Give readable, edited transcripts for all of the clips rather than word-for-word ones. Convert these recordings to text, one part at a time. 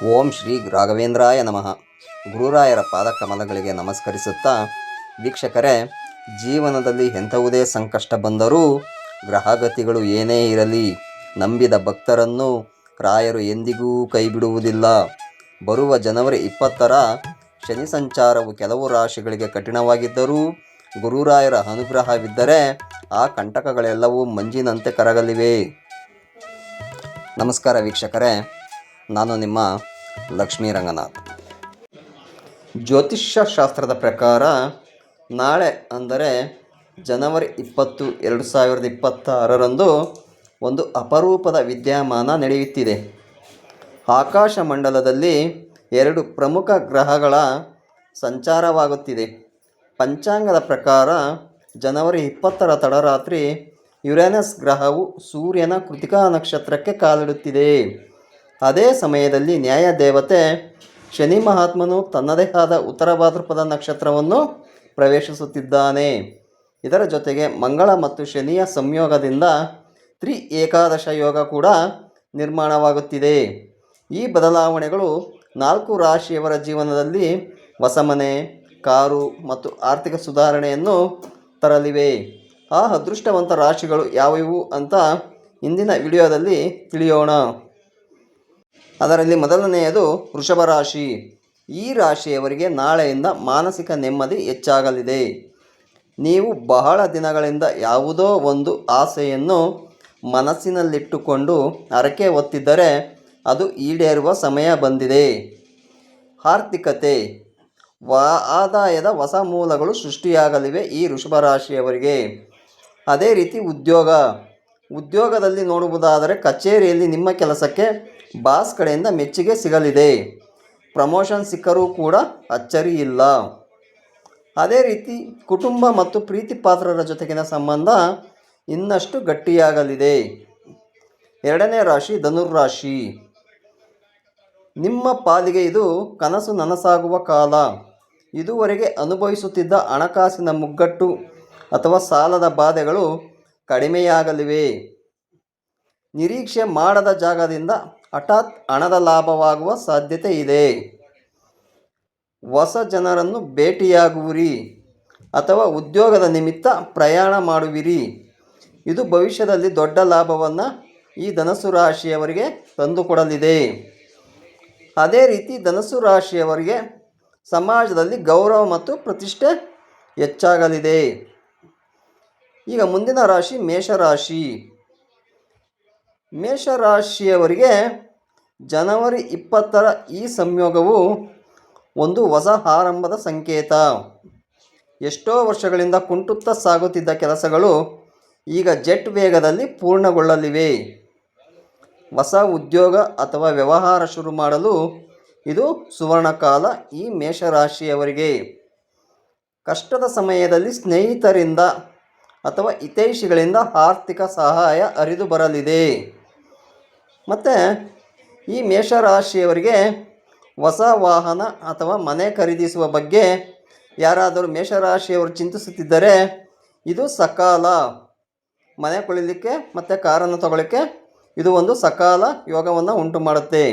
ಓಂ ಶ್ರೀ ರಾಘವೇಂದ್ರಾಯ ನಮಃ. ಗುರುರಾಯರ ಪಾದಕಮಲಗಳಿಗೆ ನಮಸ್ಕರಿಸುತ್ತಾ, ವೀಕ್ಷಕರೇ, ಜೀವನದಲ್ಲಿ ಎಂಥವುದೇ ಸಂಕಷ್ಟ ಬಂದರೂ, ಗ್ರಹಗತಿಗಳು ಏನೇ ಇರಲಿ, ನಂಬಿದ ಭಕ್ತರನ್ನು ರಾಯರು ಎಂದಿಗೂ ಕೈಬಿಡುವುದಿಲ್ಲ. ಬರುವ ಜನವರಿ 20ರ ಶನಿ ಸಂಚಾರವು ಕೆಲವು ರಾಶಿಗಳಿಗೆ ಕಠಿಣವಾಗಿದ್ದರೂ, ಗುರುರಾಯರ ಅನುಗ್ರಹವಿದ್ದರೆ ಆ ಕಂಟಕಗಳೆಲ್ಲವೂ ಮಂಜಿನಂತೆ ಕರಗಲಿವೆ. ನಮಸ್ಕಾರ ವೀಕ್ಷಕರೇ, ನಾನು ನಿಮ್ಮ ಲಕ್ಷ್ಮೀ ರಂಗನಾಥ್. ಜ್ಯೋತಿಷ್ಯ ಶಾಸ್ತ್ರದ ಪ್ರಕಾರ ನಾಳೆ ಅಂದರೆ ಜನವರಿ 20, 2026ರಂದು ಒಂದು ಅಪರೂಪದ ವಿದ್ಯಮಾನ ನಡೆಯುತ್ತಿದೆ. ಆಕಾಶ ಮಂಡಲದಲ್ಲಿ 2 ಪ್ರಮುಖ ಗ್ರಹಗಳ ಸಂಚಾರವಾಗುತ್ತಿದೆ. ಪಂಚಾಂಗದ ಪ್ರಕಾರ ಜನವರಿ 20ರ ತಡರಾತ್ರಿ ಯುರೇನಸ್ ಗ್ರಹವು ಸೂರ್ಯನ ಕೃತಿಕಾ ನಕ್ಷತ್ರಕ್ಕೆ ಕಾಲಿಡುತ್ತಿದೆ. ಅದೇ ಸಮಯದಲ್ಲಿ ನ್ಯಾಯದೇವತೆ ಶನಿ ಮಹಾತ್ಮನು ತನ್ನದೇ ಆದ ಉತ್ತರ ಭಾದ್ರಪದ ನಕ್ಷತ್ರವನ್ನು ಪ್ರವೇಶಿಸುತ್ತಿದ್ದಾನೆ. ಇದರ ಜೊತೆಗೆ ಮಂಗಳ ಮತ್ತು ಶನಿಯ ಸಂಯೋಗದಿಂದ ಏಕಾದಶ ಯೋಗ ಕೂಡ ನಿರ್ಮಾಣವಾಗುತ್ತಿದೆ. ಈ ಬದಲಾವಣೆಗಳು 4 ರಾಶಿಯವರ ಜೀವನದಲ್ಲಿ ಹೊಸ ಮನೆ, ಕಾರು ಮತ್ತು ಆರ್ಥಿಕ ಸುಧಾರಣೆಯನ್ನು ತರಲಿವೆ. ಆ ಅದೃಷ್ಟವಂತ ರಾಶಿಗಳು ಯಾವುವು ಅಂತ ಇಂದಿನ ವಿಡಿಯೋದಲ್ಲಿ ತಿಳಿಯೋಣ. ಅದರಲ್ಲಿ ಮೊದಲನೆಯದು ವೃಷಭ ರಾಶಿ. ಈ ರಾಶಿಯವರಿಗೆ ನಾಳೆಯಿಂದ ಮಾನಸಿಕ ನೆಮ್ಮದಿ ಹೆಚ್ಚಾಗಲಿದೆ. ನೀವು ಬಹಳ ದಿನಗಳಿಂದ ಯಾವುದೋ ಒಂದು ಆಸೆಯನ್ನು ಮನಸ್ಸಿನಲ್ಲಿಟ್ಟುಕೊಂಡು ಹರಕೆ ಹೊತ್ತಿದ್ದರೆ ಅದು ಈಡೇರುವ ಸಮಯ ಬಂದಿದೆ. ಆರ್ಥಿಕತೆ, ಆದಾಯದ ಹೊಸ ಮೂಲಗಳು ಸೃಷ್ಟಿಯಾಗಲಿವೆ ಈ ವೃಷಭ ರಾಶಿಯವರಿಗೆ. ಅದೇ ರೀತಿ ಉದ್ಯೋಗದಲ್ಲಿ ನೋಡುವುದಾದರೆ ಕಚೇರಿಯಲ್ಲಿ ನಿಮ್ಮ ಕೆಲಸಕ್ಕೆ ಬಾಸ್ ಕಡೆಯಿಂದ ಮೆಚ್ಚುಗೆ ಸಿಗಲಿದೆ. ಪ್ರಮೋಷನ್ ಸಿಕ್ಕರೂ ಕೂಡ ಅಚ್ಚರಿ ಇಲ್ಲ. ಅದೇ ರೀತಿ ಕುಟುಂಬ ಮತ್ತು ಪ್ರೀತಿ ಪಾತ್ರರ ಜೊತೆಗಿನ ಸಂಬಂಧ ಇನ್ನಷ್ಟು ಗಟ್ಟಿಯಾಗಲಿದೆ. ಎರಡನೇ ರಾಶಿ ಧನುರ್ರಾಶಿ. ನಿಮ್ಮ ಪಾಲಿಗೆ ಇದು ಕನಸು ನನಸಾಗುವ ಕಾಲ. ಇದುವರೆಗೆ ಅನುಭವಿಸುತ್ತಿದ್ದ ಹಣಕಾಸಿನ ಮುಗ್ಗಟ್ಟು ಅಥವಾ ಸಾಲದ ಬಾಧೆಗಳು ಕಡಿಮೆಯಾಗಲಿವೆ. ನಿರೀಕ್ಷೆ ಮಾಡದ ಜಾಗದಿಂದ ಹಠಾತ್ ಹಣದ ಲಾಭವಾಗುವ ಸಾಧ್ಯತೆ ಇದೆ. ಹೊಸ ಜನರನ್ನು ಭೇಟಿಯಾಗುವಿರಿ ಅಥವಾ ಉದ್ಯೋಗದ ನಿಮಿತ್ತ ಪ್ರಯಾಣ ಮಾಡುವಿರಿ. ಇದು ಭವಿಷ್ಯದಲ್ಲಿ ದೊಡ್ಡ ಲಾಭವನ್ನು ಈ ಧನಸ್ಸು ರಾಶಿಯವರಿಗೆ ತಂದುಕೊಡಲಿದೆ. ಅದೇ ರೀತಿ ಧನಸ್ಸು ರಾಶಿಯವರಿಗೆ ಸಮಾಜದಲ್ಲಿ ಗೌರವ ಮತ್ತು ಪ್ರತಿಷ್ಠೆ ಹೆಚ್ಚಾಗಲಿದೆ. ಈಗ ಮುಂದಿನ ರಾಶಿ ಮೇಷರಾಶಿ. ಮೇಷರಾಶಿಯವರಿಗೆ ಜನವರಿ 20ರ ಈ ಸಂಯೋಗವು ಒಂದು ಹೊಸ ಆರಂಭದ ಸಂಕೇತ. ಎಷ್ಟೋ ವರ್ಷಗಳಿಂದ ಕುಂಟುತ್ತಾ ಸಾಗುತ್ತಿದ್ದ ಕೆಲಸಗಳು ಈಗ ಜೆಟ್ ವೇಗದಲ್ಲಿ ಪೂರ್ಣಗೊಳ್ಳಲಿವೆ. ಹೊಸ ಉದ್ಯೋಗ ಅಥವಾ ವ್ಯವಹಾರ ಶುರು ಮಾಡಲು ಇದು ಸುವರ್ಣಕಾಲ ಈ ಮೇಷರಾಶಿಯವರಿಗೆ. ಕಷ್ಟದ ಸಮಯದಲ್ಲಿ ಸ್ನೇಹಿತರಿಂದ ಅಥವಾ ಹಿತೈಷಿಗಳಿಂದ ಆರ್ಥಿಕ ಸಹಾಯ ಹರಿದು ಬರಲಿದೆ. ಮತ್ತು ಈ ಮೇಷರಾಶಿಯವರಿಗೆ ಹೊಸ ವಾಹನ ಅಥವಾ ಮನೆ ಖರೀದಿಸುವ ಬಗ್ಗೆ ಯಾರಾದರೂ ಮೇಷರಾಶಿಯವರು ಚಿಂತಿಸುತ್ತಿದ್ದರೆ ಇದು ಸಕಾಲ. ಮನೆ ಕೊಳ್ಳಲಿಕ್ಕೆ ಮತ್ತು ಕಾರನ್ನು ತಗೊಳ್ಳಿಕ್ಕೆ ಇದು ಒಂದು ಸಕಾಲ ಯೋಗವನ್ನು ಉಂಟು ಮಾಡುತ್ತೆ.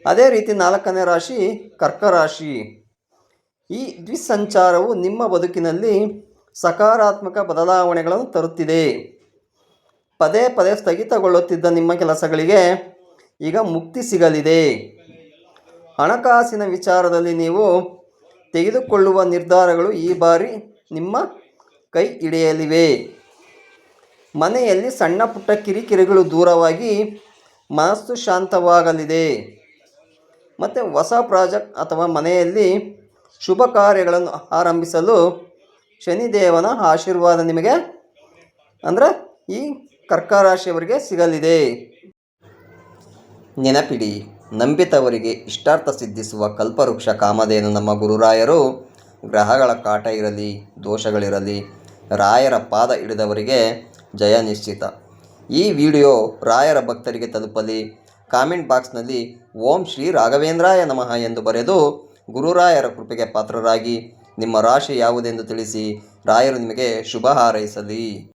ಅದೇ ರೀತಿ 4ನೇ ರಾಶಿ ಕರ್ಕರಾಶಿ. ಈ ದ್ವಿಸಂಚಾರವು ನಿಮ್ಮ ಬದುಕಿನಲ್ಲಿ ಸಕಾರಾತ್ಮಕ ಬದಲಾವಣೆಗಳನ್ನು ತರುತ್ತಿದೆ. ಪದೇ ಪದೇ ಸ್ಥಗಿತಗೊಳ್ಳುತ್ತಿದ್ದ ನಿಮ್ಮ ಕೆಲಸಗಳಿಗೆ ಈಗ ಮುಕ್ತಿ ಸಿಗಲಿದೆ. ಹಣಕಾಸಿನ ವಿಚಾರದಲ್ಲಿ ನೀವು ತೆಗೆದುಕೊಳ್ಳುವ ನಿರ್ಧಾರಗಳು ಈ ಬಾರಿ ನಿಮ್ಮ ಕೈ ಹಿಡಿಯಲಿವೆ. ಮನೆಯಲ್ಲಿ ಸಣ್ಣ ಪುಟ್ಟ ಕಿರಿಕಿರಿಗಳು ದೂರವಾಗಿ ಮನಸ್ಸು ಶಾಂತವಾಗಲಿದೆ. ಮತ್ತು ಹೊಸ ಪ್ರಾಜೆಕ್ಟ್ ಅಥವಾ ಮನೆಯಲ್ಲಿ ಶುಭ ಕಾರ್ಯಗಳನ್ನು ಆರಂಭಿಸಲು ಶನಿದೇವನ ಆಶೀರ್ವಾದ ನಿಮಗೆ ಅಂದರೆ ಈ ಕರ್ಕರಾಶಿಯವರಿಗೆ ಸಿಗಲಿದೆ. ನೆನಪಿಡಿ, ನಂಬಿತವರಿಗೆ ಇಷ್ಟಾರ್ಥ ಸಿದ್ಧಿಸುವ ಕಲ್ಪವೃಕ್ಷ ಕಾಮಧೇನು ನಮ್ಮ ಗುರುರಾಯರು. ಗ್ರಹಗಳ ಕಾಟ ಇರಲಿ, ದೋಷಗಳಿರಲಿ, ರಾಯರ ಪಾದ ಹಿಡಿದವರಿಗೆ ಜಯ ನಿಶ್ಚಿತ. ಈ ವಿಡಿಯೋ ರಾಯರ ಭಕ್ತರಿಗೆ ತಲುಪಲಿ. ಕಾಮೆಂಟ್ ಬಾಕ್ಸ್ನಲ್ಲಿ ಓಂ ಶ್ರೀ ರಾಘವೇಂದ್ರಾಯ ನಮಃ ಎಂದು ಬರೆದು ಗುರುರಾಯರ ಕೃಪೆಗೆ ಪಾತ್ರರಾಗಿ. ನಿಮ್ಮ ರಾಶಿ ಯಾವುದೆಂದು ತಿಳಿಸಿ. ರಾಯರು ನಿಮಗೆ ಶುಭ ಹಾರೈಸಲಿ.